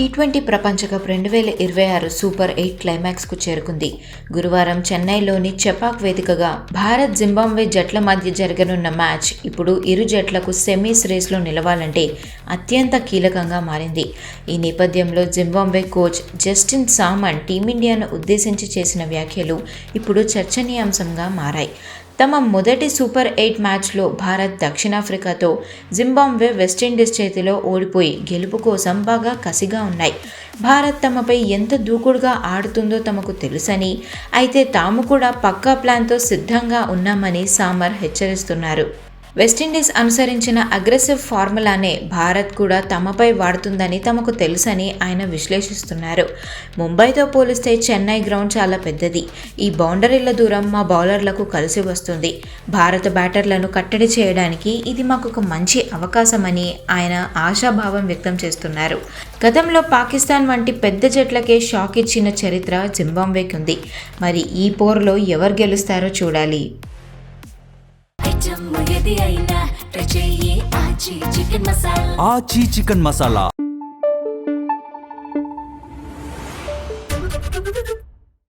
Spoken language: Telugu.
టీ20 ప్రపంచ కప్ 2026 సూపర్ 8 క్లైమాక్స్కు చేరుకుంది. గురువారం చెన్నైలోని చెపాక్ వేదికగా భారత్ జింబాబ్వే జట్ల మధ్య జరగనున్న మ్యాచ్ ఇప్పుడు ఇరు జట్లకు సెమీస్ రేస్లో నిలవాలంటే అత్యంత కీలకంగా మారింది. ఈ నేపథ్యంలో జింబాబ్వే కోచ్ జస్టిన్ సామన్ టీమిండియాను ఉద్దేశించి చేసిన వ్యాఖ్యలు ఇప్పుడు చర్చనీయాంశంగా మారాయి. తమ మొదటి సూపర్ 8 మ్యాచ్లో భారత్ దక్షిణాఫ్రికాతో, జింబాబ్వే వెస్టిండీస్ చేతిలో ఓడిపోయి గెలుపు కోసం బాగా కసిగా ఉన్నాయి. భారత్ తమపై ఎంత దూకుడుగా ఆడుతుందో తమకు తెలుసని, అయితే తాము కూడా పక్కా ప్లాన్తో సిద్ధంగా ఉన్నామని సామర్ హెచ్చరిస్తున్నారు. వెస్టిండీస్ అనుసరించిన అగ్రెసివ్ ఫార్ములానే భారత్ కూడా తమపై వాడుతుందని తమకు తెలుసని ఆయన విశ్లేషిస్తున్నారు. ముంబైతో పోలిస్తే చెన్నై గ్రౌండ్ చాలా పెద్దది. ఈ బౌండరీల దూరం మా బౌలర్లకు కలిసి వస్తుంది. భారత బ్యాటర్లను కట్టడి చేయడానికి ఇది మాకు ఒక మంచి అవకాశమని ఆయన ఆశాభావం వ్యక్తం చేస్తున్నారు. గతంలో పాకిస్తాన్ వంటి పెద్ద జట్లకే షాక్ ఇచ్చిన చరిత్ర జింబాబ్వేకి ఉంది. మరి ఈ పోరులో ఎవరు గెలుస్తారో చూడాలి. ఆచి చికెన్ మసాలా